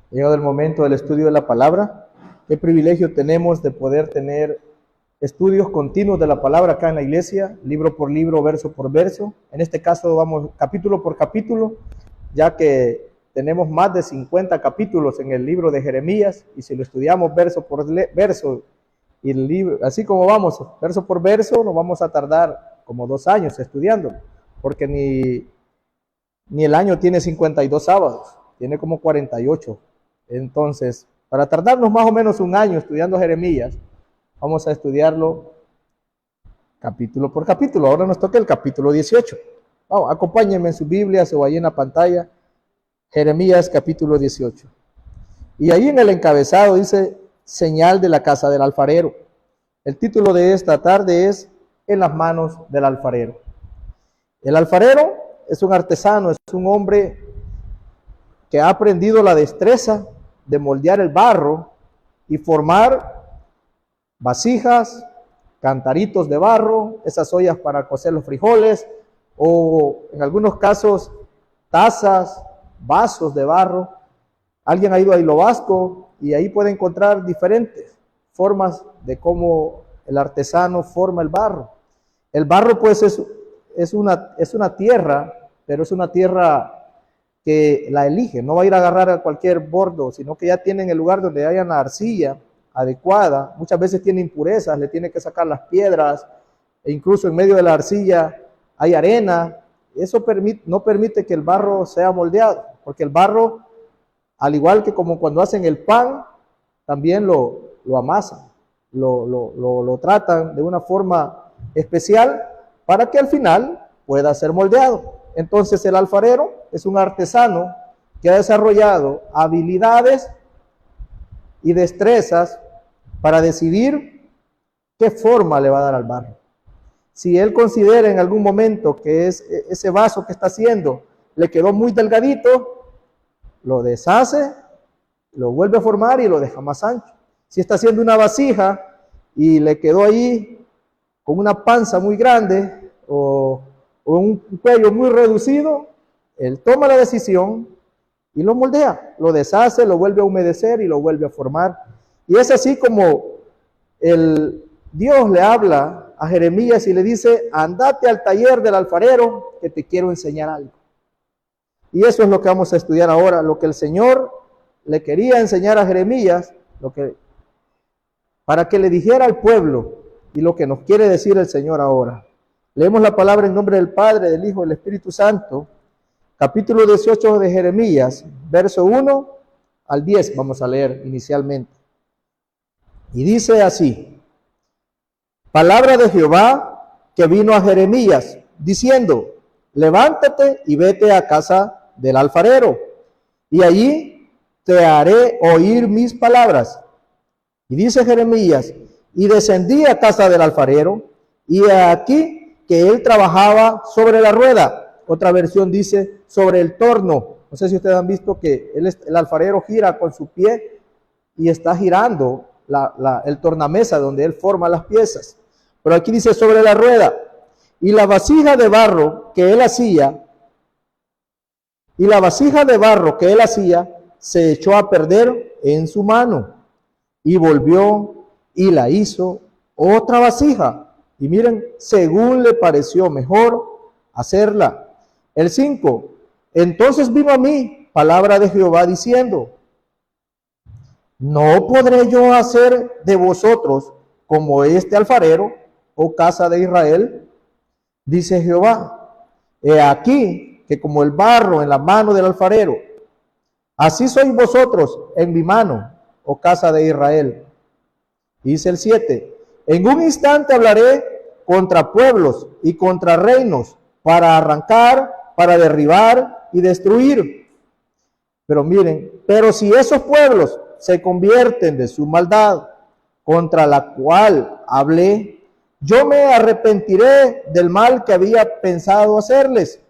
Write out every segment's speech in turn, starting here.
Ha llegado el momento del estudio de la palabra. Qué privilegio tenemos de poder tener estudios continuos de la palabra acá en la iglesia, libro por libro, verso por verso. En este caso vamos capítulo por capítulo, ya que tenemos más de 50 capítulos en el libro de Jeremías, y si lo estudiamos verso por verso, y el libro, así como vamos, verso por verso, nos vamos a tardar como 2 años estudiándolo, porque ni el año tiene 52 sábados, tiene como 48. Entonces, para tardarnos más o menos 1 año estudiando Jeremías, vamos a estudiarlo capítulo por capítulo. Ahora nos toca el capítulo 18. Vamos, acompáñenme en su Biblia o ahí en la pantalla, Jeremías capítulo 18. Y ahí en el encabezado dice, señal de la casa del alfarero. El título de esta tarde es, en las manos del alfarero. El alfarero es un artesano, es un hombre que ha aprendido la destreza de moldear el barro y formar vasijas, cantaritos de barro, esas ollas para cocer los frijoles, o en algunos casos tazas, vasos de barro. Alguien ha ido a Hilo Vasco y ahí puede encontrar diferentes formas de cómo el artesano forma el barro. El barro pues es una tierra, pero es una tierra que la elige, no va a ir a agarrar a cualquier bordo, sino que ya tienen el lugar donde haya la arcilla adecuada. Muchas veces tiene impurezas, le tiene que sacar las piedras, e incluso en medio de la arcilla hay arena. Eso no permite que el barro sea moldeado, porque el barro, al igual que como cuando hacen el pan, también lo amasan, lo tratan de una forma especial para que al final pueda ser moldeado. Entonces el alfarero es un artesano que ha desarrollado habilidades y destrezas para decidir qué forma le va a dar al barro. Si él considera en algún momento que ese vaso que está haciendo le quedó muy delgadito, lo deshace, lo vuelve a formar y lo deja más ancho. Si está haciendo una vasija y le quedó ahí con una panza muy grande o un cuello muy reducido, él toma la decisión y lo moldea, lo deshace, lo vuelve a humedecer y lo vuelve a formar. Y es así como Dios le habla a Jeremías y le dice, andate al taller del alfarero que te quiero enseñar algo. Y eso es lo que vamos a estudiar ahora, lo que el Señor le quería enseñar a Jeremías, para que le dijera al pueblo, y lo que nos quiere decir el Señor ahora. Leemos la palabra en nombre del Padre, del Hijo y del Espíritu Santo. Capítulo 18 de Jeremías, verso 1 al 10, vamos a leer inicialmente. Y dice así, palabra de Jehová que vino a Jeremías, diciendo, levántate y vete a casa del alfarero, y allí te haré oír mis palabras. Y dice Jeremías, y descendí a casa del alfarero, y aquí que él trabajaba sobre la rueda. Otra versión dice sobre el torno. No sé si ustedes han visto que el alfarero gira con su pie y está girando el tornamesa donde él forma las piezas. Pero aquí dice sobre la rueda. Y la vasija de barro que él hacía, se echó a perder en su mano. Y volvió y la hizo otra vasija. Y miren, según le pareció mejor hacerla. El 5. Entonces vino a mí palabra de Jehová diciendo, ¿no podré yo hacer de vosotros como este alfarero, oh casa de Israel? Dice Jehová, he aquí que como el barro en la mano del alfarero, así sois vosotros en mi mano, oh casa de Israel. Dice el 7. En un instante hablaré contra pueblos y contra reinos para arrancar, para derribar y destruir. Pero miren, pero si esos pueblos se convierten de su maldad contra la cual hablé, yo me arrepentiré del mal que había pensado hacerles.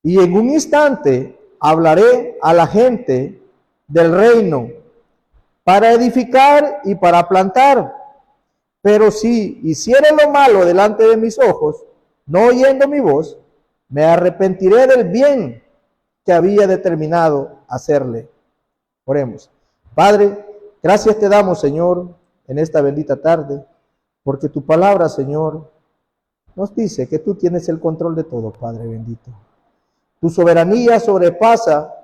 Y en un instante hablaré a la gente del reino para edificar y para plantar. Pero si hiciere lo malo delante de mis ojos, no oyendo mi voz, me arrepentiré del bien que había determinado hacerle. Oremos. Padre, gracias te damos, Señor, en esta bendita tarde, porque tu palabra, Señor, nos dice que tú tienes el control de todo, Padre bendito. Tu soberanía sobrepasa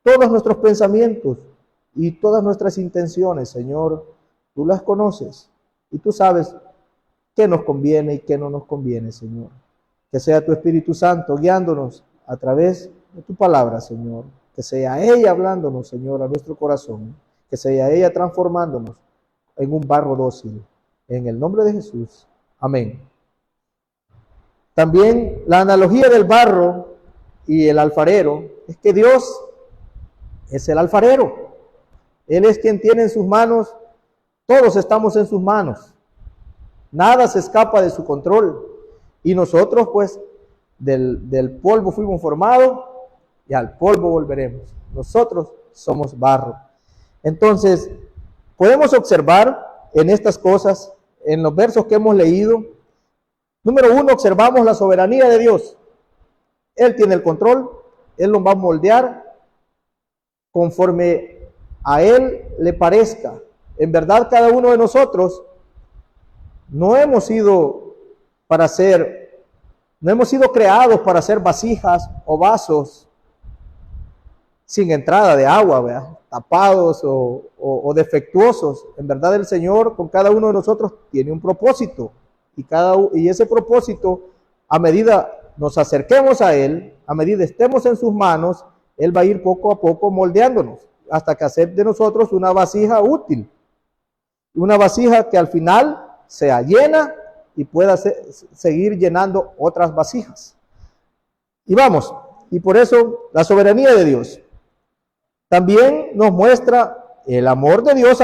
todos nuestros pensamientos y todas nuestras intenciones, Señor. Tú las conoces y tú sabes qué nos conviene y qué no nos conviene, Señor. Que sea tu Espíritu Santo guiándonos a través de tu palabra, Señor. Que sea ella hablándonos, Señor, a nuestro corazón. Que sea ella transformándonos en un barro dócil. En el nombre de Jesús. Amén. También la analogía del barro y el alfarero es que Dios es el alfarero. Él es quien tiene en sus manos, todos estamos en sus manos. Nada se escapa de su control. Y nosotros, pues, del polvo fuimos formados y al polvo volveremos. Nosotros somos barro. Entonces, podemos observar en estas cosas, en los versos que hemos leído. Número 1, observamos la soberanía de Dios. Él tiene el control, Él nos va a moldear conforme a Él le parezca. En verdad, cada uno de nosotros no hemos sido creados para ser vasijas o vasos sin entrada de agua, ¿verdad? Tapados o defectuosos. En verdad, el Señor con cada uno de nosotros tiene un propósito. Y ese propósito, a medida nos acerquemos a Él, a medida estemos en sus manos, Él va a ir poco a poco moldeándonos, hasta que acepte de nosotros una vasija útil. Una vasija que al final sea llena y pueda seguir llenando otras vasijas. Y vamos, y por eso la soberanía de Dios también nos muestra el amor de Dios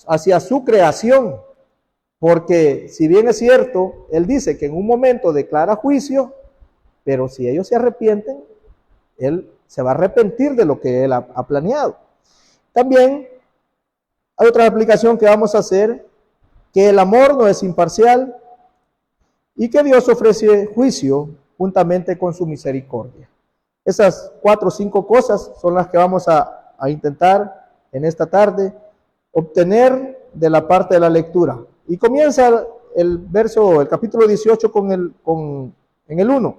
hacia su creación. Porque si bien es cierto, Él dice que en un momento declara juicio, pero si ellos se arrepienten, Él se va a arrepentir de lo que Él ha planeado. También hay otra aplicación que vamos a hacer, que el amor no es imparcial y que Dios ofrece juicio juntamente con su misericordia. Esas 4 o 5 cosas son las que vamos a intentar en esta tarde obtener de la parte de la lectura. Y comienza el capítulo 18 en el 1.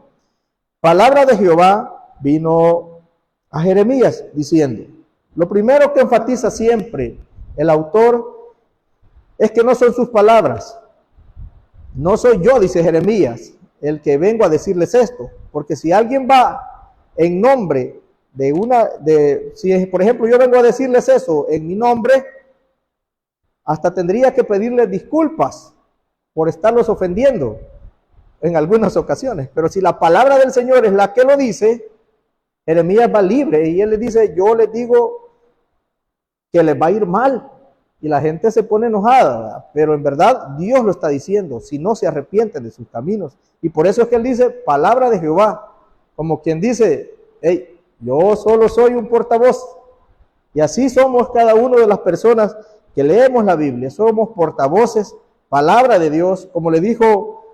Palabra de Jehová vino a Jeremías diciendo. Lo primero que enfatiza siempre el autor es que no son sus palabras. No soy yo, dice Jeremías, el que vengo a decirles esto. Porque si alguien va en nombre si por ejemplo yo vengo a decirles eso en mi nombre, hasta tendría que pedirles disculpas por estarlos ofendiendo en algunas ocasiones. Pero si la palabra del Señor es la que lo dice, Jeremías va libre y él le dice, yo les digo que les va a ir mal. Y la gente se pone enojada, ¿verdad? Pero en verdad Dios lo está diciendo, si no se arrepienten de sus caminos. Y por eso es que él dice, palabra de Jehová, como quien dice, hey, yo solo soy un portavoz. Y así somos cada uno de las personas que leemos la Biblia, somos portavoces, palabra de Dios, como le dijo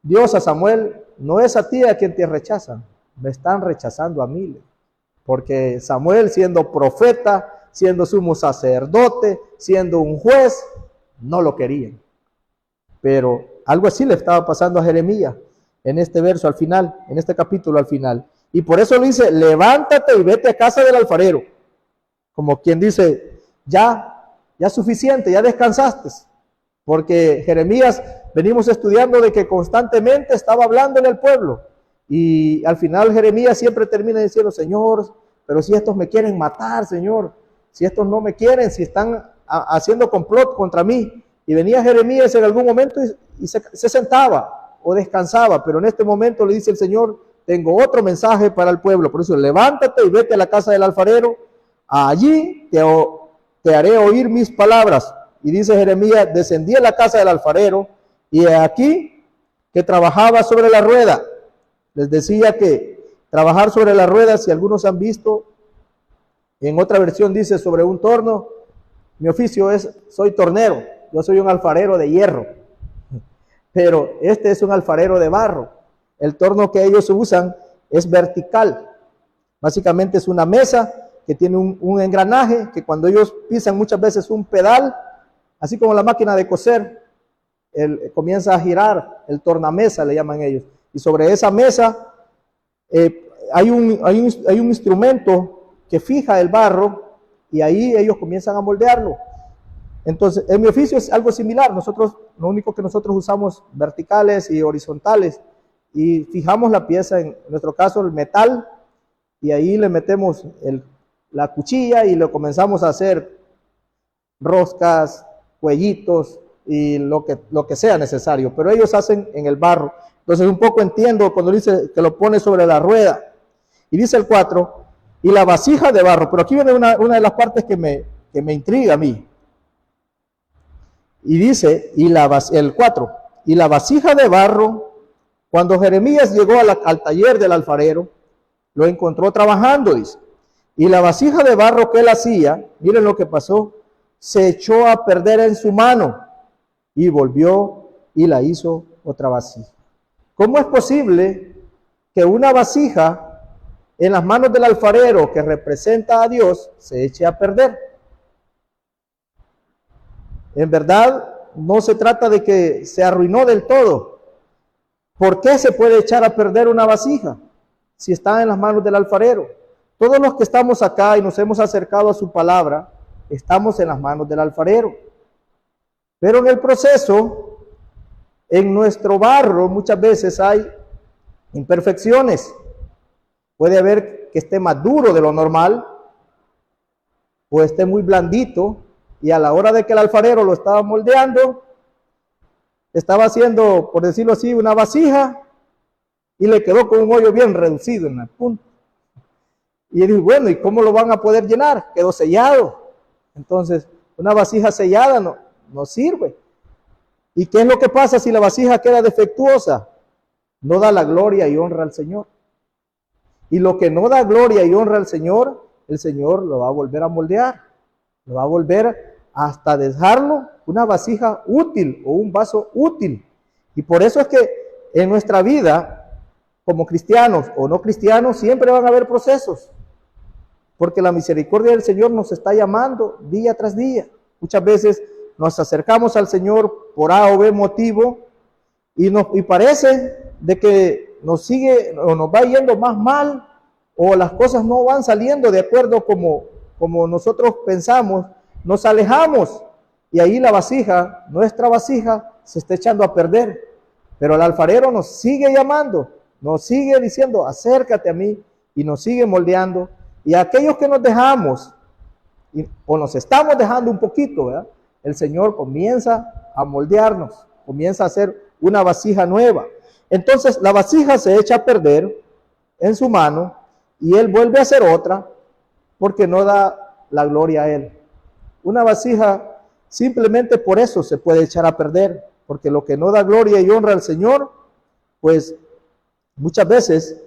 Dios a Samuel, no es a ti a quien te rechazan, me están rechazando a mí, porque Samuel, siendo profeta, siendo sumo sacerdote, siendo un juez, no lo querían. Pero algo así le estaba pasando a Jeremías en este verso al final, en este capítulo al final. Y por eso le dice, levántate y vete a casa del alfarero. Como quien dice, ya suficiente, ya descansaste. Porque Jeremías, venimos estudiando de que constantemente estaba hablando en el pueblo. Y al final Jeremías siempre termina diciendo, Señor, pero si estos me quieren matar, Señor, si estos no me quieren, si están haciendo complot contra mí. Y venía Jeremías en algún momento y se sentaba o descansaba, pero en este momento le dice el Señor, tengo otro mensaje para el pueblo. Por eso, levántate y vete a la casa del alfarero, allí te haré oír mis palabras. Y dice Jeremías, descendí a la casa del alfarero, y aquí que trabajaba sobre la rueda. Les decía que trabajar sobre la rueda, si algunos han visto, en otra versión dice sobre un torno, mi oficio soy tornero. yo soy un alfarero de hierro, pero este es un alfarero de barro. El torno que ellos usan es vertical. Básicamente es una mesa que tiene un engranaje que cuando ellos pisan muchas veces un pedal, así como la máquina de coser, comienza a girar, el tornamesa le llaman ellos. Y sobre esa mesa hay un instrumento que fija el barro y ahí ellos comienzan a moldearlo. Entonces, en mi oficio es algo similar. Nosotros, lo único que nosotros usamos verticales y horizontales y fijamos la pieza, en nuestro caso el metal, y ahí le metemos la cuchilla y le comenzamos a hacer roscas, cuellitos y lo que sea necesario, pero ellos hacen en el barro. Entonces un poco entiendo cuando dice que lo pone sobre la rueda. Y dice el 4, y la vasija de barro, pero aquí viene una de las partes que me intriga a mí. Y dice, el 4, y la vasija de barro, cuando Jeremías llegó al taller del alfarero, lo encontró trabajando, dice. Y la vasija de barro que él hacía, miren lo que pasó, se echó a perder en su mano y volvió y la hizo otra vasija. ¿Cómo es posible que una vasija en las manos del alfarero que representa a Dios se eche a perder? En verdad, no se trata de que se arruinó del todo. ¿Por qué se puede echar a perder una vasija si está en las manos del alfarero? Todos los que estamos acá y nos hemos acercado a su palabra, estamos en las manos del alfarero. Pero en el proceso, en nuestro barro muchas veces hay imperfecciones. Puede haber que esté más duro de lo normal o esté muy blandito, y a la hora de que el alfarero lo estaba moldeando, estaba haciendo, por decirlo así, una vasija y le quedó con un hoyo bien reducido en la punta. Y él dijo, bueno, ¿y cómo lo van a poder llenar? Quedó sellado. Entonces, una vasija sellada no sirve. ¿Y qué es lo que pasa si la vasija queda defectuosa? No da la gloria y honra al Señor. Y lo que no da gloria y honra al Señor, el Señor lo va a volver a moldear. Lo va a volver hasta dejarlo una vasija útil o un vaso útil. Y por eso es que en nuestra vida, como cristianos o no cristianos, siempre van a haber procesos. Porque la misericordia del Señor nos está llamando día tras día. Muchas veces nos acercamos al Señor por A o B motivo y parece de que nos sigue o nos va yendo más mal o las cosas no van saliendo de acuerdo como nosotros pensamos. Nos alejamos y ahí la vasija, nuestra vasija, se está echando a perder. Pero el alfarero nos sigue llamando, nos sigue diciendo, acércate a mí, y nos sigue moldeando. Y a aquellos que nos dejamos, o nos estamos dejando un poquito, ¿verdad? El Señor comienza a moldearnos, comienza a hacer una vasija nueva. Entonces la vasija se echa a perder en su mano y Él vuelve a hacer otra porque no da la gloria a Él. Una vasija simplemente por eso se puede echar a perder, porque lo que no da gloria y honra al Señor, pues muchas veces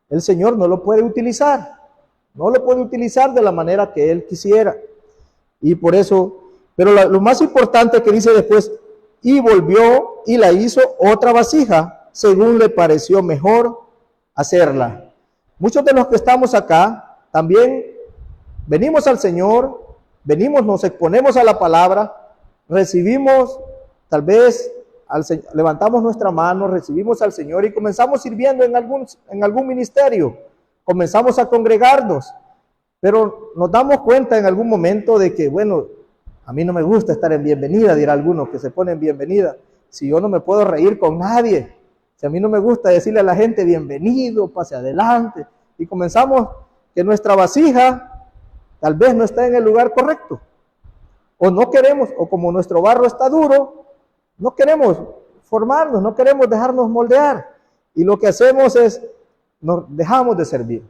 el Señor no lo puede utilizar. No lo puede utilizar de la manera que Él quisiera. Y por eso, pero lo más importante que dice después, y volvió y la hizo otra vasija, según le pareció mejor hacerla. Muchos de los que estamos acá, también venimos al Señor, nos exponemos a la palabra, recibimos, tal vez, levantamos nuestra mano, recibimos al Señor y comenzamos sirviendo en algún ministerio. Comenzamos a congregarnos, pero nos damos cuenta en algún momento de que, bueno, a mí no me gusta estar en bienvenida, dirá alguno que se pone en bienvenida, si yo no me puedo reír con nadie, si a mí no me gusta decirle a la gente bienvenido, pase adelante, y comenzamos que nuestra vasija tal vez no está en el lugar correcto, o no queremos, o como nuestro barro está duro, no queremos formarnos, no queremos dejarnos moldear, y lo que hacemos es nos dejamos de servir.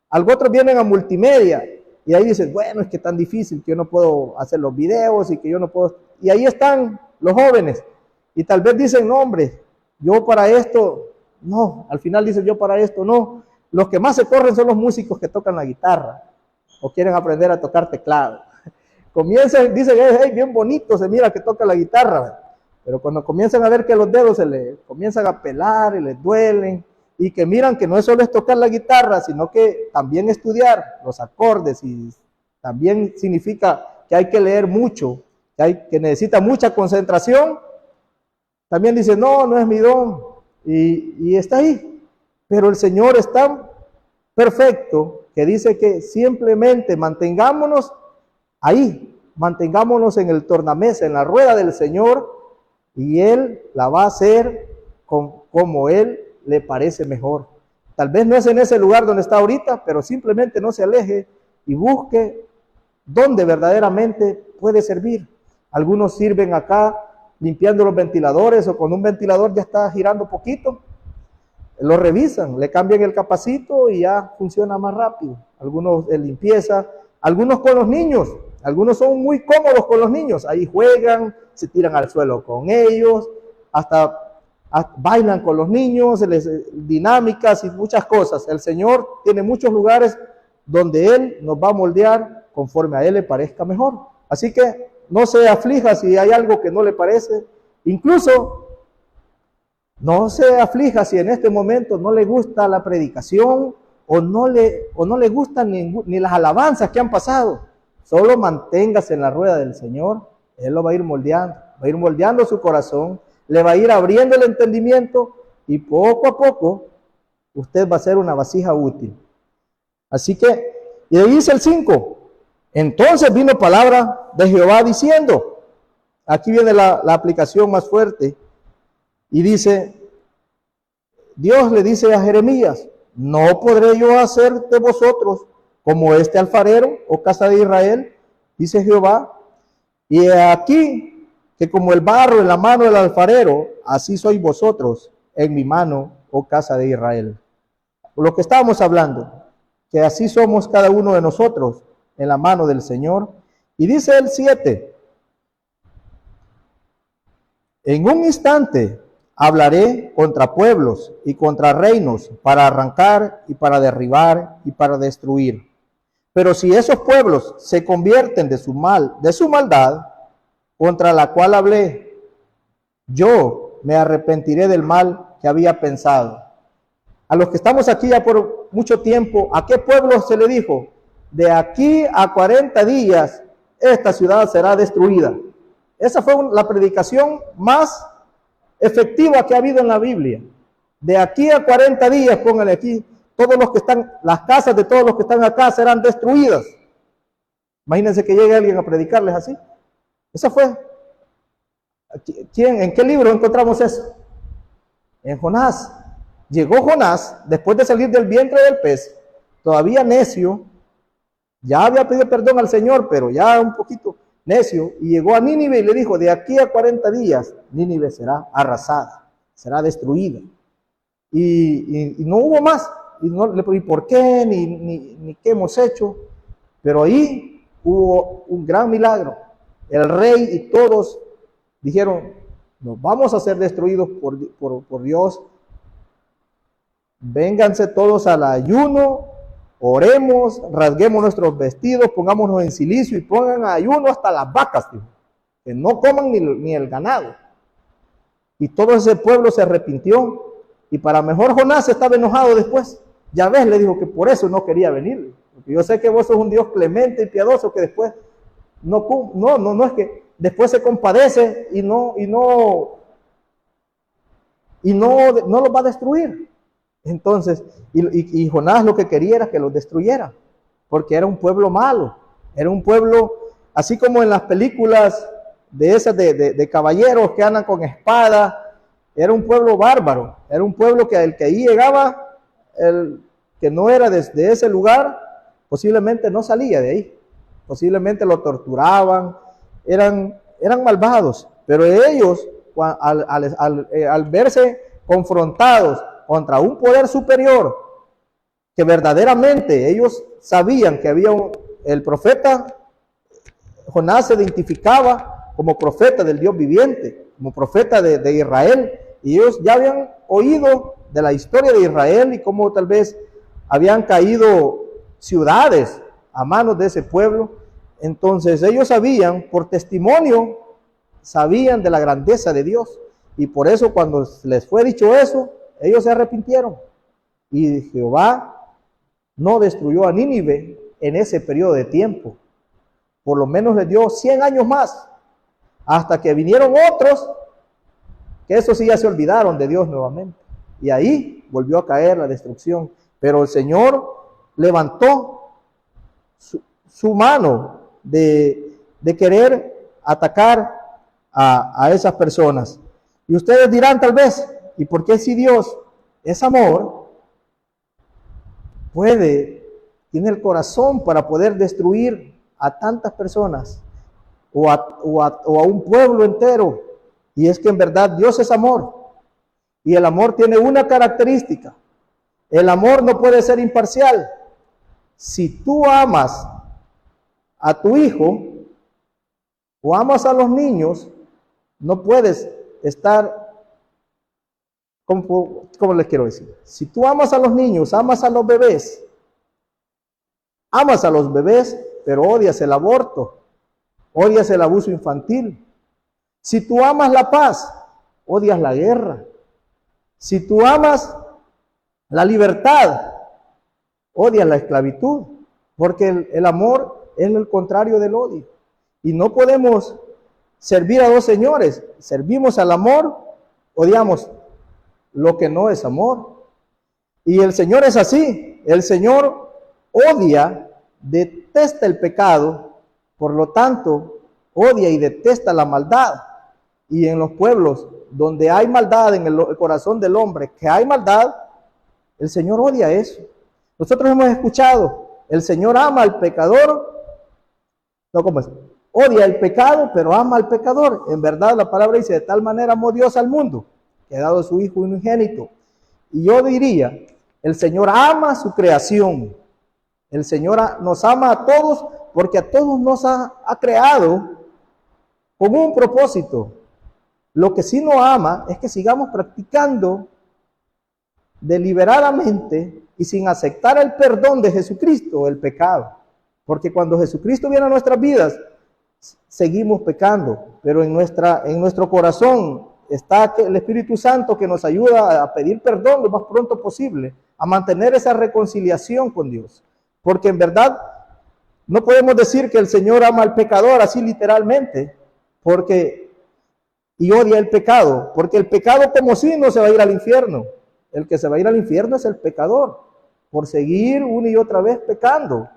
Algo otros vienen a multimedia y ahí dicen, bueno, es que es tan difícil que yo no puedo hacer los videos y que yo no puedo, y ahí están los jóvenes y tal vez dicen, no hombre, yo para esto no, al final dicen yo para esto no. Los que más se corren son los músicos que tocan la guitarra o quieren aprender a tocar teclado, comienzan, dicen, hey, bien bonito, se mira que toca la guitarra, pero cuando comienzan a ver que los dedos se les comienzan a pelar y les duelen, y que miran que no es solo es tocar la guitarra, sino que también estudiar los acordes, y también significa que hay que leer mucho, que necesita mucha concentración, también dice, no, no es mi don, y está ahí. Pero el Señor es tan perfecto que dice que simplemente mantengámonos ahí, mantengámonos en el tornamesa, en la rueda del Señor, y Él la va a hacer como Él le parece mejor. Tal vez no es en ese lugar donde está ahorita, pero simplemente no se aleje y busque donde verdaderamente puede servir. Algunos sirven acá limpiando los ventiladores, o cuando un ventilador ya está girando poquito, lo revisan, le cambian el capacito y ya funciona más rápido. Algunos de limpieza, algunos con los niños, algunos son muy cómodos con los niños, ahí juegan, se tiran al suelo con ellos, hasta bailan con los niños, dinámicas y muchas cosas. El Señor tiene muchos lugares donde Él nos va a moldear conforme a Él le parezca mejor. Así que no se aflija si hay algo que no le parece. Incluso no se aflija si en este momento no le gusta la predicación o no le gustan ni las alabanzas que han pasado. Solo manténgase en la rueda del Señor. Él lo va a ir moldeando su corazón, le va a ir abriendo el entendimiento, y poco a poco usted va a ser una vasija útil. Así que, y ahí dice el 5, entonces vino palabra de Jehová diciendo, aquí viene la aplicación más fuerte, y dice, Dios le dice a Jeremías, no podré yo hacer de vosotros como este alfarero, o casa de Israel, dice Jehová, y aquí que como el barro en la mano del alfarero, así sois vosotros en mi mano, oh casa de Israel. Lo que estábamos hablando, que así somos cada uno de nosotros en la mano del Señor. Y dice el 7, en un instante hablaré contra pueblos y contra reinos para arrancar y para derribar y para destruir. Pero si esos pueblos se convierten de su maldad, contra la cual hablé, yo me arrepentiré del mal que había pensado. A los que estamos aquí ya por mucho tiempo, ¿a qué pueblo se le dijo? De aquí a 40 días, esta ciudad será destruida. Esa fue la predicación más efectiva que ha habido en la Biblia. De aquí a 40 días, pónganle aquí, todos los que están, las casas de todos los que están acá serán destruidas. Imagínense que llegue alguien a predicarles así. Esa fue. ¿En qué libro encontramos eso? En Jonás. Llegó Jonás, después de salir del vientre del pez, todavía necio, ya había pedido perdón al Señor, pero ya un poquito necio, y llegó a Nínive y le dijo, de aquí a 40 días, Nínive será arrasada, será destruida. Y no hubo más. Y no le pregunté, ¿por qué? Ni qué hemos hecho. Pero ahí hubo un gran milagro. El rey y todos dijeron, nos vamos a ser destruidos por Dios. Vénganse todos al ayuno, oremos, rasguemos nuestros vestidos, pongámonos en silicio y pongan a ayuno hasta las vacas, tío, que no coman ni el ganado. Y todo ese pueblo se arrepintió, y para mejor Jonás estaba enojado después. Ya ves, le dijo que por eso no quería venir, porque yo sé que vos sos un Dios clemente y piadoso que después no es que después se compadece y no los va a destruir. Entonces, y Jonás lo que quería era que los destruyera, porque era un pueblo malo, era un pueblo, así como en las películas de esas de caballeros que andan con espada, era un pueblo bárbaro, era un pueblo que el que ahí llegaba, el que no era de ese lugar, posiblemente no salía de ahí, posiblemente lo torturaban, eran malvados, pero ellos al verse confrontados contra un poder superior, que verdaderamente ellos sabían que había el profeta Jonás se identificaba como profeta del Dios viviente, como profeta de Israel, y ellos ya habían oído de la historia de Israel y cómo tal vez habían caído ciudades a manos de ese pueblo. Entonces ellos sabían, por testimonio, sabían de la grandeza de Dios. Y por eso cuando les fue dicho eso, ellos se arrepintieron. Y Jehová no destruyó a Nínive en ese periodo de tiempo. Por lo menos les dio 100 años más. Hasta que vinieron otros, que eso sí ya se olvidaron de Dios nuevamente. Y ahí volvió a caer la destrucción. Pero el Señor levantó su mano de querer atacar a esas personas. Y ustedes dirán tal vez, ¿y por qué si Dios es amor, tiene el corazón para poder destruir a tantas personas o a un pueblo entero? Y es que en verdad Dios es amor. Y el amor tiene una característica. El amor no puede ser imparcial. Si tú amas a tu hijo o amas a los niños, no puedes estar, ¿cómo les quiero decir? Si tú amas a los niños, amas a los bebés, pero odias el aborto, odias el abuso infantil. Si tú amas la paz, odias la guerra. Si tú amas la libertad, odias la esclavitud, porque el amor es el contrario del odio. Y no podemos servir a dos señores. Servimos al amor, odiamos lo que no es amor. Y el Señor es así. El Señor odia, detesta el pecado, por lo tanto, odia y detesta la maldad. Y en los pueblos donde hay maldad en el corazón del hombre, que hay maldad, el Señor odia eso. Nosotros hemos escuchado, el Señor ama al pecador, no, ¿cómo es? Odia el pecado, pero ama al pecador. En verdad la palabra dice, de tal manera amó Dios al mundo, que ha dado a su Hijo unigénito. Y yo diría, el Señor ama su creación. El Señor nos ama a todos, porque a todos nos ha creado con un propósito. Lo que sí no ama es que sigamos practicando deliberadamente y sin aceptar el perdón de Jesucristo, el pecado. Porque cuando Jesucristo viene a nuestras vidas, seguimos pecando, pero en nuestro corazón está el Espíritu Santo que nos ayuda a pedir perdón lo más pronto posible, a mantener esa reconciliación con Dios. Porque en verdad no podemos decir que el Señor ama al pecador así literalmente, y odia el pecado, porque el pecado como si no se va a ir al infierno. El que se va a ir al infierno es el pecador, por seguir una y otra vez pecando.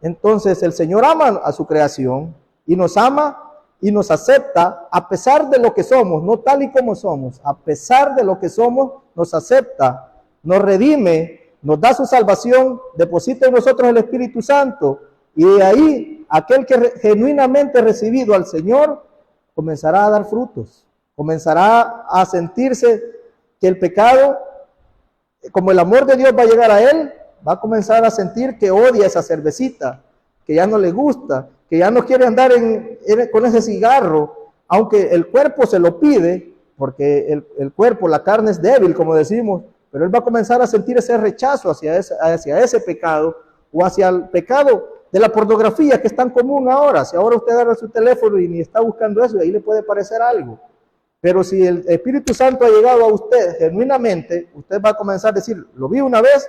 Entonces el Señor ama a su creación y nos ama y nos acepta a pesar de lo que somos, no tal y como somos. A pesar de lo que somos, nos acepta, nos redime, nos da su salvación, deposita en nosotros el Espíritu Santo, y de ahí aquel que genuinamente ha recibido al Señor comenzará a dar frutos, comenzará a sentirse que el pecado, como el amor de Dios va a llegar a él, va a comenzar a sentir que odia esa cervecita, que ya no le gusta, que ya no quiere andar con ese cigarro, aunque el cuerpo se lo pide, porque el cuerpo, la carne es débil, como decimos, pero él va a comenzar a sentir ese rechazo hacia ese pecado, o hacia el pecado de la pornografía, que es tan común ahora. Si ahora usted agarra su teléfono y ni está buscando eso, ahí le puede parecer algo. Pero si el Espíritu Santo ha llegado a usted genuinamente, usted va a comenzar a decir, lo vi una vez,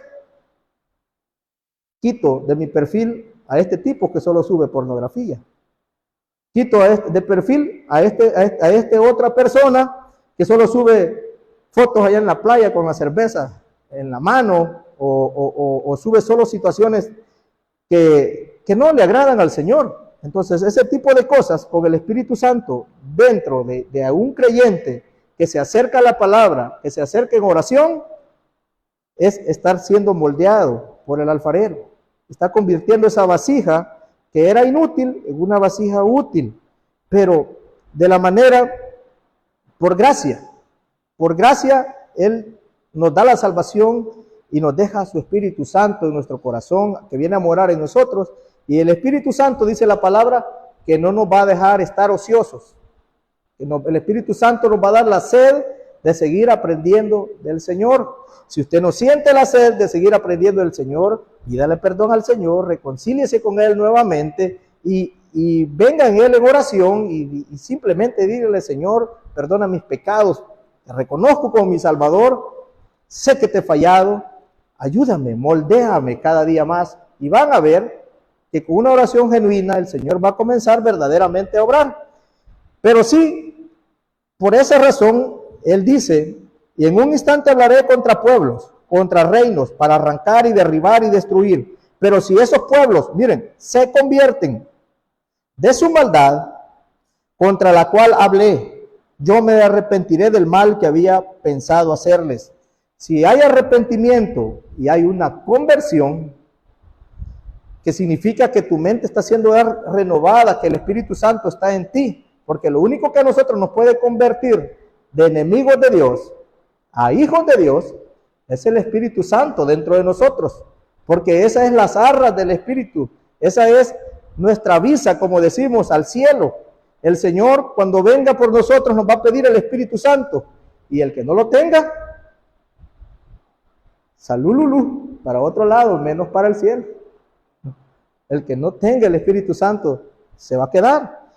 quito de mi perfil a este tipo que solo sube pornografía. Quito de perfil a esta otra persona que solo sube fotos allá en la playa con la cerveza en la mano, o sube solo situaciones que no le agradan al Señor. Entonces, ese tipo de cosas con el Espíritu Santo dentro de un creyente que se acerca a la palabra, que se acerca en oración, es estar siendo moldeado por el alfarero. Está convirtiendo esa vasija que era inútil en una vasija útil, pero de la manera, por gracia. Por gracia, Él nos da la salvación y nos deja su Espíritu Santo en nuestro corazón, que viene a morar en nosotros. Y el Espíritu Santo, dice la palabra, que no nos va a dejar estar ociosos. El Espíritu Santo nos va a dar la sed de seguir aprendiendo del Señor. Si usted no siente la sed de seguir aprendiendo del Señor, pídale perdón al Señor, reconcíliese con Él nuevamente y y venga en Él en oración y simplemente dígale, Señor, perdona mis pecados, te reconozco como mi Salvador, sé que te he fallado, ayúdame, moldéame cada día más. Y van a ver que con una oración genuina el Señor va a comenzar verdaderamente a obrar. Pero sí, por esa razón, Él dice, y en un instante hablaré contra pueblos, contra reinos, para arrancar y derribar y destruir. Pero si esos pueblos, miren, se convierten de su maldad, contra la cual hablé, yo me arrepentiré del mal que había pensado hacerles. Si hay arrepentimiento y hay una conversión, que significa que tu mente está siendo renovada, que el Espíritu Santo está en ti, porque lo único que a nosotros nos puede convertir de enemigos de Dios a hijos de Dios es el Espíritu Santo dentro de nosotros, porque esa es las arras del Espíritu, esa es nuestra visa, como decimos, al cielo. El Señor, cuando venga por nosotros, nos va a pedir el Espíritu Santo, y el que no lo tenga, salululú, para otro lado, menos para el cielo. El que no tenga el Espíritu Santo se va a quedar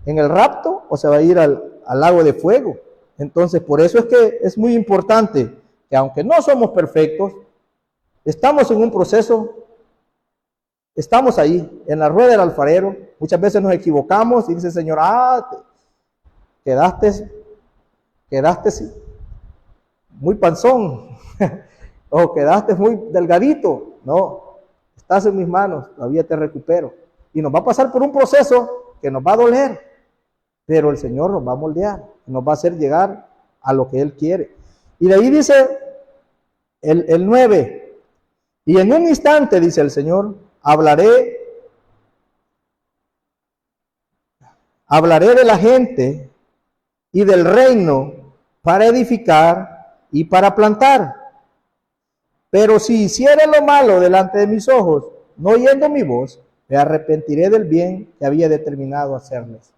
en el rapto o se va a ir al lago de fuego. Entonces, por eso es que es muy importante que, aunque no somos perfectos, estamos en un proceso, estamos ahí, en la rueda del alfarero. Muchas veces nos equivocamos y dice el Señor, quedaste muy panzón, o quedaste muy delgadito. No, estás en mis manos, todavía te recupero. Y nos va a pasar por un proceso que nos va a doler, pero el Señor nos va a moldear, nos va a hacer llegar a lo que Él quiere. Y de ahí dice el 9, y en un instante, dice el Señor, hablaré de la gente y del reino para edificar y para plantar. Pero si hiciere lo malo delante de mis ojos, no oyendo mi voz, me arrepentiré del bien que había determinado hacerles.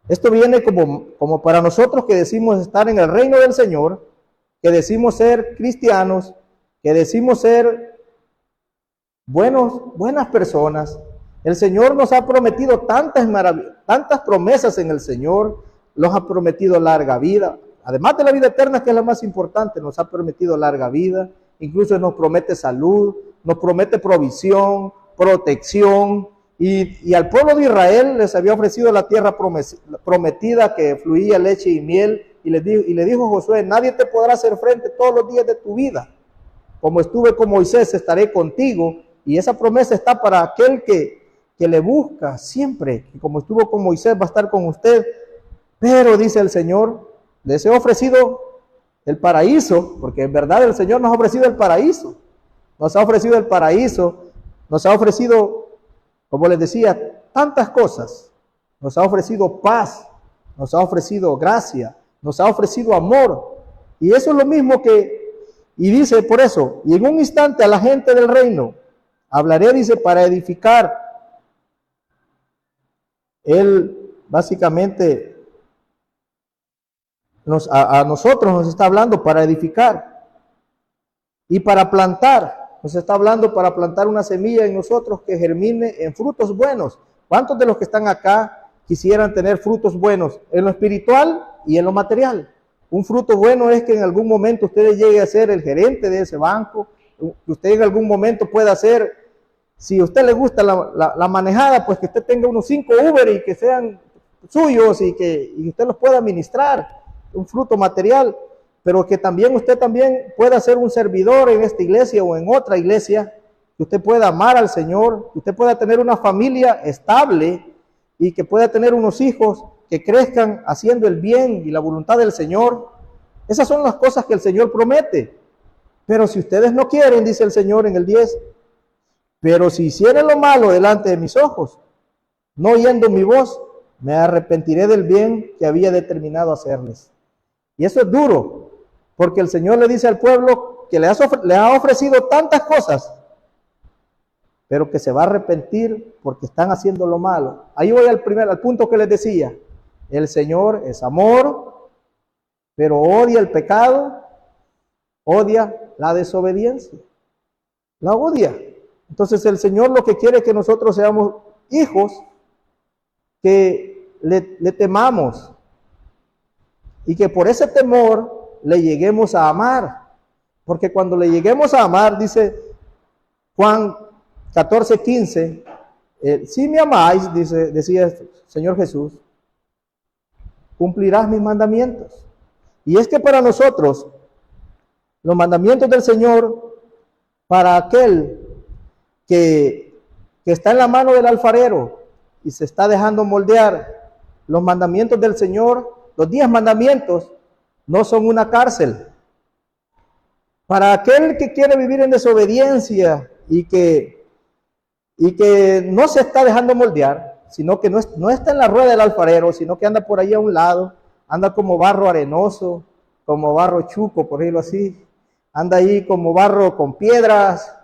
Esto viene como para nosotros que decimos estar en el reino del Señor, que decimos ser cristianos, que decimos ser buenas personas. El Señor nos ha prometido tantas promesas en el Señor, nos ha prometido larga vida. Además de la vida eterna, que es la más importante, nos ha prometido larga vida. Incluso nos promete salud, nos promete provisión, protección, y al pueblo de Israel les había ofrecido la tierra prometida que fluía leche y miel, y le dijo Josué, nadie te podrá hacer frente todos los días de tu vida. Como estuve con Moisés, estaré contigo, y esa promesa está para aquel que le busca siempre, y como estuvo con Moisés, va a estar con usted. Pero dice el Señor, les he ofrecido el paraíso, porque en verdad el Señor nos ha ofrecido el paraíso, nos ha ofrecido el paraíso, nos ha ofrecido, como les decía, tantas cosas, nos ha ofrecido paz, nos ha ofrecido gracia, nos ha ofrecido amor, y eso es lo mismo y dice por eso, y en un instante a la gente del reino, hablaré, dice, para edificar. Él básicamente a nosotros nos está hablando para edificar y para plantar. Nos está hablando para plantar una semilla en nosotros que germine en frutos buenos. ¿Cuántos de los que están acá quisieran tener frutos buenos en lo espiritual y en lo material? Un fruto bueno es que en algún momento usted llegue a ser el gerente de ese banco, que usted en algún momento pueda ser, si a usted le gusta la manejada, pues que usted tenga unos 5 Uber y que sean suyos y usted los pueda administrar, un fruto material, pero que también usted pueda ser un servidor en esta iglesia o en otra iglesia, que usted pueda amar al Señor, que usted pueda tener una familia estable y que pueda tener unos hijos que crezcan haciendo el bien y la voluntad del Señor. Esas son las cosas que el Señor promete. Pero si ustedes no quieren, dice el Señor en el 10, pero si hicieren lo malo delante de mis ojos, no oyendo mi voz, me arrepentiré del bien que había determinado hacerles. Y eso es duro, porque el Señor le dice al pueblo que le ha ofrecido tantas cosas, pero que se va a arrepentir porque están haciendo lo malo. Ahí voy al punto que les decía. El Señor es amor, pero odia el pecado, odia la desobediencia, la odia. Entonces el Señor lo que quiere es que nosotros seamos hijos que le temamos y que por ese temor le lleguemos a amar. Porque cuando le lleguemos a amar, dice Juan 14:15, si me amáis, decía el Señor Jesús, cumplirás mis mandamientos. Y es que para nosotros, los mandamientos del Señor, para aquel que está en la mano del alfarero y se está dejando moldear, los mandamientos del Señor, los 10 mandamientos, no son una cárcel. Para aquel que quiere vivir en desobediencia y que no se está dejando moldear, sino que no está en la rueda del alfarero, sino que anda por ahí a un lado, anda como barro arenoso, como barro chuco, por decirlo así, anda ahí como barro con piedras,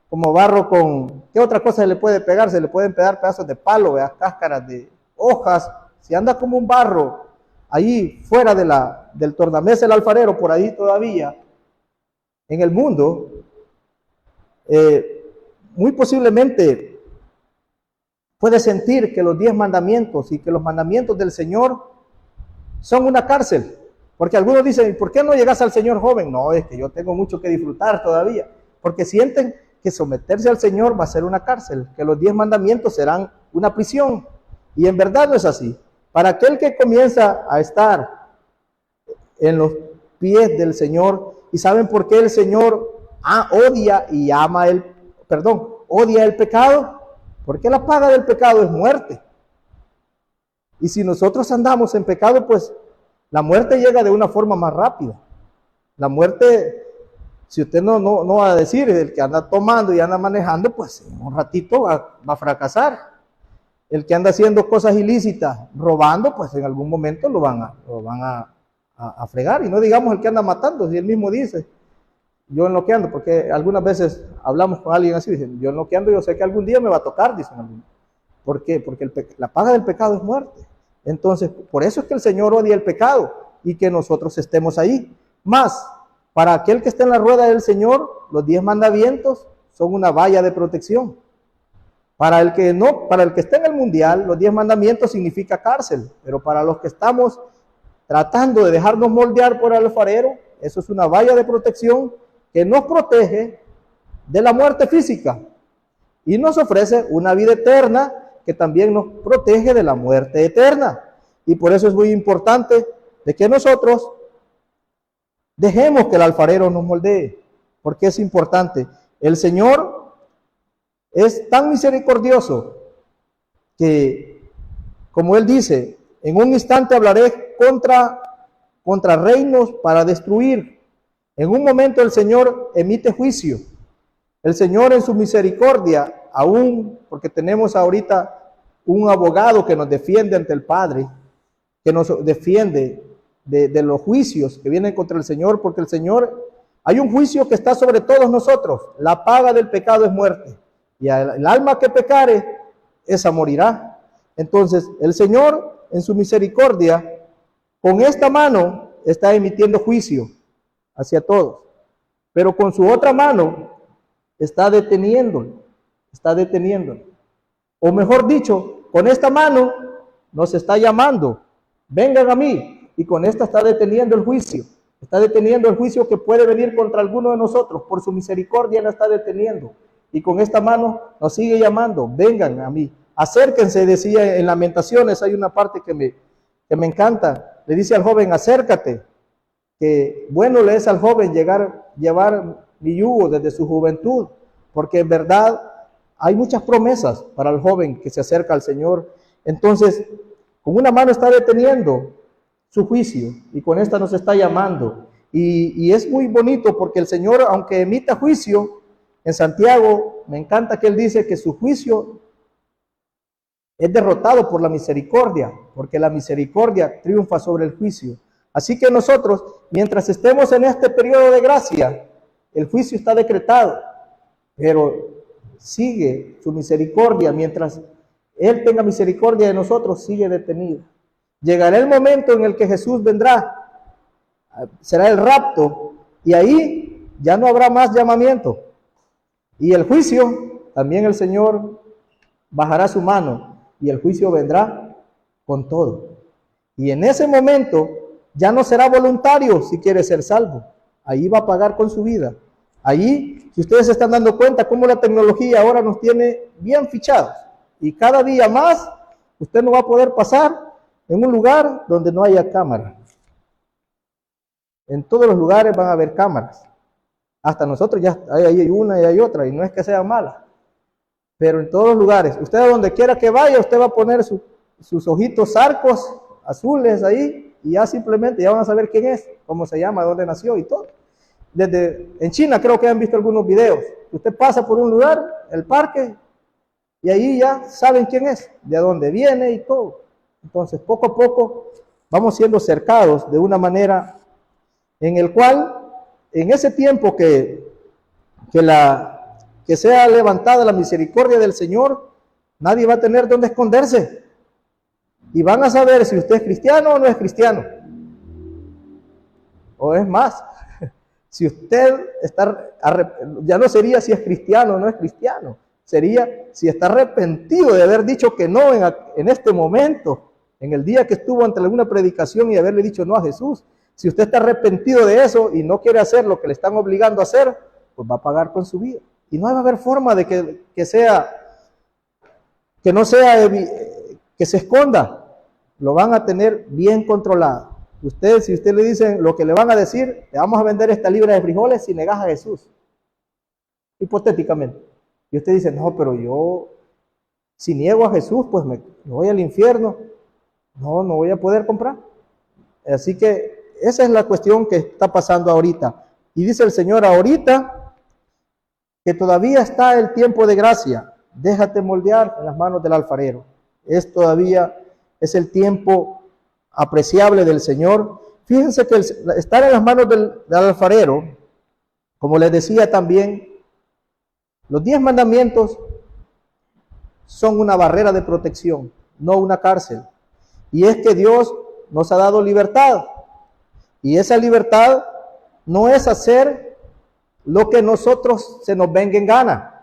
como barro con, ¿qué otra cosa se le puede pegar? Se le pueden pegar pedazos de palo, ¿verdad? Cáscaras de hojas. Si anda como un barro ahí fuera del tornamesa del alfarero, por ahí todavía, en el mundo, muy posiblemente puede sentir que los 10 mandamientos y que los mandamientos del Señor son una cárcel. Porque algunos dicen, ¿por qué no llegas al Señor joven? No, es que yo tengo mucho que disfrutar todavía. Porque sienten que someterse al Señor va a ser una cárcel, que los 10 mandamientos serán una prisión. Y en verdad no es así. Para aquel que comienza a estar en los pies del Señor, ¿y saben por qué el Señor odia el pecado? Porque la paga del pecado es muerte. Y si nosotros andamos en pecado, pues la muerte llega de una forma más rápida. La muerte, si usted no va a decir, el que anda tomando y anda manejando, pues en un ratito va a fracasar. El que anda haciendo cosas ilícitas, robando, pues en algún momento lo van a fregar. Y no digamos el que anda matando, si él mismo dice, yo en lo que ando, porque algunas veces hablamos con alguien así, dicen, yo en lo que ando, yo sé que algún día me va a tocar, dicen algunos. ¿Por qué? Porque la paga del pecado es muerte. Entonces, por eso es que el Señor odia el pecado y que nosotros estemos ahí. Más, para aquel que está en la rueda del Señor, los 10 mandamientos son una valla de protección. Para el que está en el mundial, los 10 mandamientos significa cárcel, pero para los que estamos tratando de dejarnos moldear por el alfarero, eso es una valla de protección que nos protege de la muerte física y nos ofrece una vida eterna que también nos protege de la muerte eterna. Y por eso es muy importante de que nosotros dejemos que el alfarero nos moldee, porque es importante. El Señor es tan misericordioso que, como Él dice, en un instante hablaré contra reinos para destruir. En un momento el Señor emite juicio. El Señor en su misericordia, aún porque tenemos ahorita un abogado que nos defiende ante el Padre, que nos defiende de los juicios que vienen contra el Señor, porque el Señor, hay un juicio que está sobre todos nosotros. La paga del pecado es muerte, y el alma que pecare, esa morirá. Entonces, el Señor, en su misericordia, con esta mano está emitiendo juicio hacia todos, pero con su otra mano está deteniéndolo, o mejor dicho, con esta mano nos está llamando, vengan a mí, y con esta está deteniendo el juicio, que puede venir contra alguno de nosotros. Por su misericordia la está deteniendo, y con esta mano nos sigue llamando, vengan a mí, acérquense. Decía en Lamentaciones, hay una parte que me encanta, le dice al joven, acércate, que bueno le es al joven llevar mi yugo desde su juventud, porque en verdad hay muchas promesas para el joven que se acerca al Señor. Entonces, con una mano está deteniendo su juicio y con esta nos está llamando. Y es muy bonito porque el Señor, aunque emita juicio, en Santiago me encanta que Él dice que su juicio es derrotado por la misericordia, porque la misericordia triunfa sobre el juicio. Así que nosotros, mientras estemos en este periodo de gracia, el juicio está decretado, pero sigue su misericordia. Mientras Él tenga misericordia de nosotros, sigue detenida. Llegará el momento en el que Jesús vendrá, será el rapto, y ahí ya no habrá más llamamiento. Y el juicio, también el Señor bajará su mano, y el juicio vendrá con todo. Y en ese momento ya no será voluntario si quiere ser salvo. Ahí va a pagar con su vida. Ahí, si ustedes se están dando cuenta cómo la tecnología ahora nos tiene bien fichados. Y cada día más, usted no va a poder pasar en un lugar donde no haya cámara. En todos los lugares van a haber cámaras. Hasta nosotros ya hay una y hay otra, y no es que sean malas. Pero en todos los lugares, usted a donde quiera que vaya, usted va a poner sus ojitos arcos azules ahí, y ya simplemente ya van a saber quién es, cómo se llama, dónde nació y todo. En China creo que han visto algunos videos. Usted pasa por un lugar, el parque, y ahí ya saben quién es, de dónde viene y todo. Entonces, poco a poco vamos siendo cercados de una manera en el cual, en ese tiempo que sea levantada la misericordia del Señor, nadie va a tener dónde esconderse. Y van a saber si usted es cristiano o no es cristiano. O es más, si usted ya no sería si es cristiano o no es cristiano, sería si está arrepentido de haber dicho que no en este momento, en el día que estuvo ante alguna predicación y haberle dicho no a Jesús. Si usted está arrepentido de eso y no quiere hacer lo que le están obligando a hacer, pues va a pagar con su vida. Y no va a haber forma de que se esconda. Lo van a tener bien controlado. Si usted le dicen lo que le van a decir, te vamos a vender esta libra de frijoles si negas a Jesús. Hipotéticamente. Y usted dice, no, pero yo, si niego a Jesús, pues me voy al infierno. No voy a poder comprar. Así que esa es la cuestión que está pasando ahorita. Y dice el Señor ahorita que todavía está el tiempo de gracia. Déjate moldear en las manos del alfarero. Es el tiempo apreciable del Señor. Fíjense que estar en las manos del alfarero, como les decía también, los 10 mandamientos son una barrera de protección, no una cárcel. Y es que Dios nos ha dado libertad. Y esa libertad no es hacer lo que nosotros se nos venga en gana.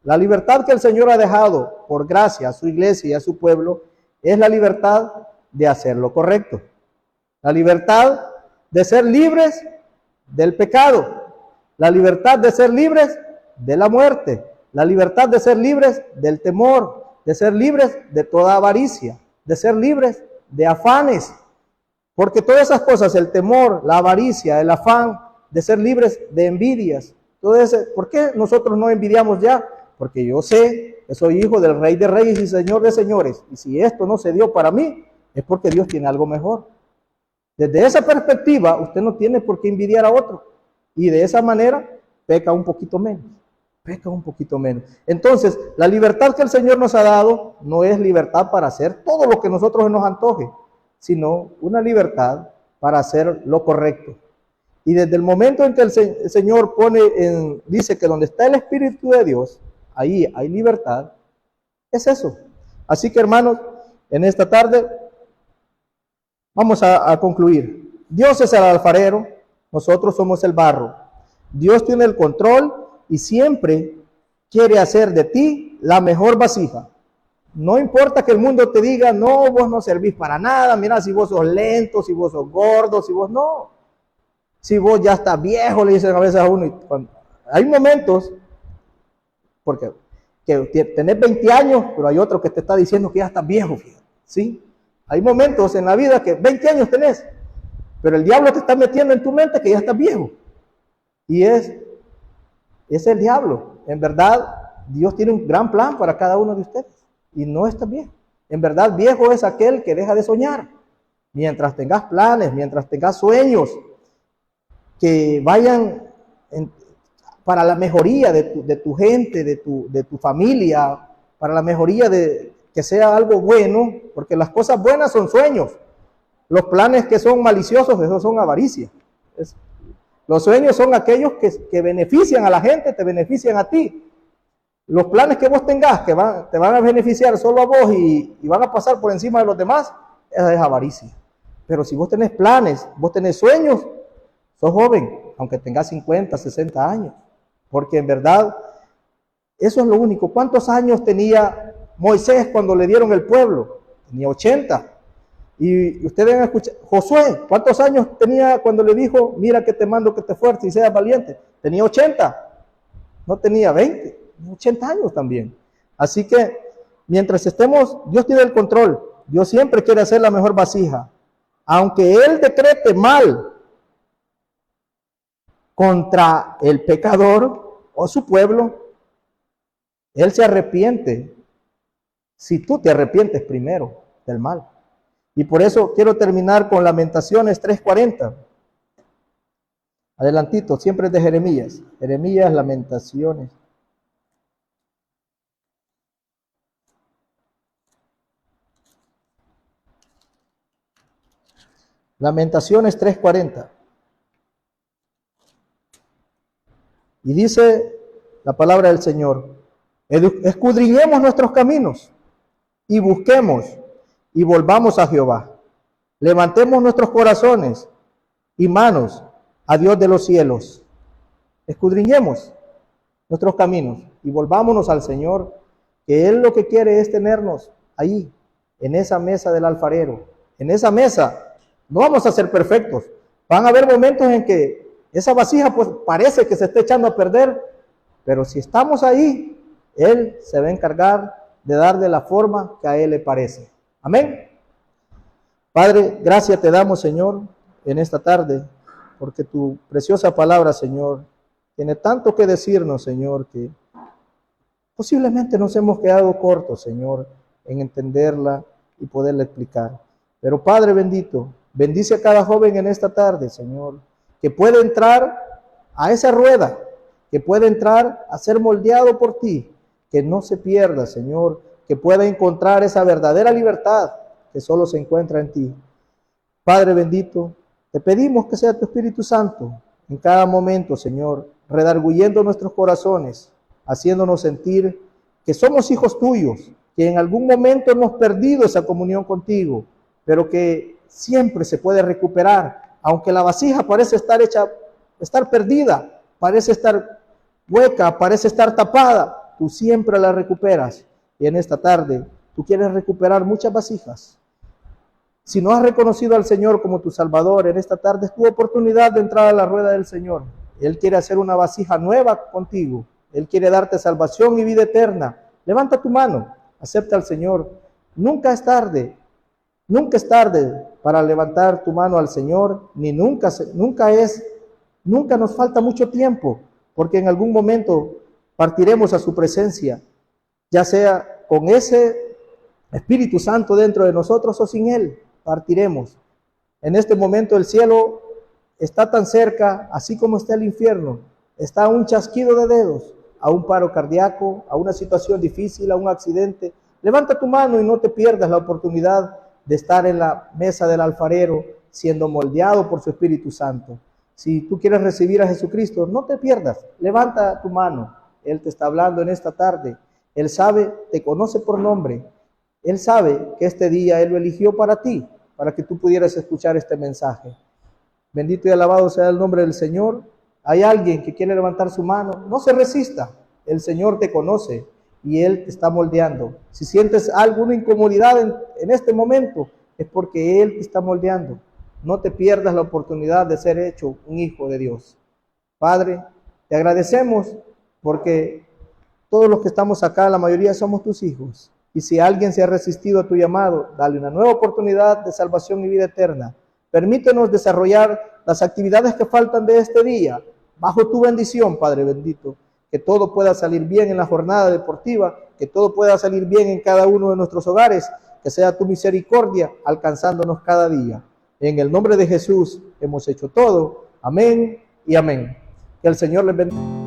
La libertad que el Señor ha dejado por gracia a su iglesia y a su pueblo es la libertad de hacer lo correcto. La libertad de ser libres del pecado. La libertad de ser libres de la muerte. La libertad de ser libres del temor. De ser libres de toda avaricia. De ser libres de afanes. Porque todas esas cosas, el temor, la avaricia, el afán, de ser libres de envidias. ¿Por qué nosotros no envidiamos ya? Porque yo sé que soy hijo del Rey de Reyes y Señor de Señores. Y si esto no se dio para mí, es porque Dios tiene algo mejor. Desde esa perspectiva, usted no tiene por qué envidiar a otro. Y de esa manera, peca un poquito menos. Peca un poquito menos. Entonces, la libertad que el Señor nos ha dado no es libertad para hacer todo lo que nosotros nos antoje, sino una libertad para hacer lo correcto. Y desde el momento en que el Señor dice que donde está el Espíritu de Dios, ahí hay libertad, es eso. Así que, hermanos, en esta tarde vamos a concluir. Dios es el alfarero, nosotros somos el barro. Dios tiene el control y siempre quiere hacer de ti la mejor vasija. No importa que el mundo te diga, no, vos no servís para nada, mira, si vos sos lento, si vos sos gordo, si vos no. Si vos ya estás viejo, le dicen a veces a uno. Hay momentos, porque tenés 20 años, pero hay otro que te está diciendo que ya estás viejo, fíjate, ¿sí? Hay momentos en la vida que 20 años tenés, pero el diablo te está metiendo en tu mente que ya estás viejo. Y es el diablo. En verdad, Dios tiene un gran plan para cada uno de ustedes. Y no está viejo. En verdad, viejo es aquel que deja de soñar. Mientras tengas planes, mientras tengas sueños que vayan para la mejoría de tu gente, de tu familia, para la mejoría de que sea algo bueno, porque las cosas buenas son sueños. Los planes que son maliciosos, esos son avaricia. Los sueños son aquellos que benefician a la gente, te benefician a ti. Los planes que vos tengas, que te van a beneficiar solo a vos y van a pasar por encima de los demás, esa es avaricia. Pero si vos tenés planes, vos tenés sueños, sos joven, aunque tengas 50, 60 años. Porque en verdad, eso es lo único. ¿Cuántos años tenía Moisés cuando le dieron el pueblo? Tenía 80. Y ustedes han escuchado, Josué, ¿cuántos años tenía cuando le dijo, mira que te mando que te esfuerces y seas valiente? Tenía 80, no tenía 20, 80 años también. Así que mientras estemos, Dios tiene el control. Dios siempre quiere hacer la mejor vasija. Aunque Él decrete mal contra el pecador o su pueblo, Él se arrepiente si tú te arrepientes primero del mal. Y por eso quiero terminar con Lamentaciones 3:40. Adelantito, siempre es de Jeremías. Jeremías, Lamentaciones. Lamentaciones 3:40. Y dice la palabra del Señor: escudriñemos nuestros caminos y busquemos y volvamos a Jehová. Levantemos nuestros corazones y manos a Dios de los cielos. Escudriñemos nuestros caminos y volvámonos al Señor, que Él lo que quiere es tenernos ahí, en esa mesa del alfarero. En esa mesa no vamos a ser perfectos. Van a haber momentos en que esa vasija pues parece que se está echando a perder, pero si estamos ahí, Él se va a encargar de darle la forma que a Él le parece. Amén. Padre, gracias te damos, Señor, en esta tarde, porque tu preciosa palabra, Señor, tiene tanto que decirnos, Señor, que posiblemente nos hemos quedado cortos, Señor, en entenderla y poderla explicar. Pero Padre bendito, bendice a cada joven en esta tarde, Señor, que pueda entrar a esa rueda, que pueda entrar a ser moldeado por ti, que no se pierda, Señor, que pueda encontrar esa verdadera libertad que solo se encuentra en ti. Padre bendito, te pedimos que sea tu Espíritu Santo en cada momento, Señor, redarguyendo nuestros corazones, haciéndonos sentir que somos hijos tuyos, que en algún momento hemos perdido esa comunión contigo, pero que siempre se puede recuperar, aunque la vasija parece estar perdida, parece estar hueca, parece estar tapada, tú siempre la recuperas. Y en esta tarde, tú quieres recuperar muchas vasijas. Si no has reconocido al Señor como tu Salvador, en esta tarde es tu oportunidad de entrar a la rueda del Señor. Él quiere hacer una vasija nueva contigo. Él quiere darte salvación y vida eterna. Levanta tu mano, acepta al Señor. Nunca es tarde para levantar tu mano al Señor, ni nunca nos falta mucho tiempo, porque en algún momento partiremos a su presencia, ya sea con ese Espíritu Santo dentro de nosotros o sin Él, partiremos. En este momento el cielo está tan cerca, así como está el infierno, está a un chasquido de dedos, a un paro cardíaco, a una situación difícil, a un accidente. Levanta tu mano y no te pierdas la oportunidad de estar en la mesa del alfarero, siendo moldeado por su Espíritu Santo. Si tú quieres recibir a Jesucristo, no te pierdas, levanta tu mano. Él te está hablando en esta tarde. Él sabe, te conoce por nombre. Él sabe que este día Él lo eligió para ti, para que tú pudieras escuchar este mensaje. Bendito y alabado sea el nombre del Señor. Hay alguien que quiere levantar su mano, no se resista. El Señor te conoce y Él te está moldeando. Si sientes alguna incomodidad en este momento, es porque Él te está moldeando. No te pierdas la oportunidad de ser hecho un hijo de Dios. Padre, te agradecemos porque todos los que estamos acá, la mayoría somos tus hijos. Y si alguien se ha resistido a tu llamado, dale una nueva oportunidad de salvación y vida eterna. Permítenos desarrollar las actividades que faltan de este día, bajo tu bendición, Padre bendito. Que todo pueda salir bien en la jornada deportiva, que todo pueda salir bien en cada uno de nuestros hogares, que sea tu misericordia alcanzándonos cada día. En el nombre de Jesús hemos hecho todo. Amén y amén. Que el Señor les bendiga.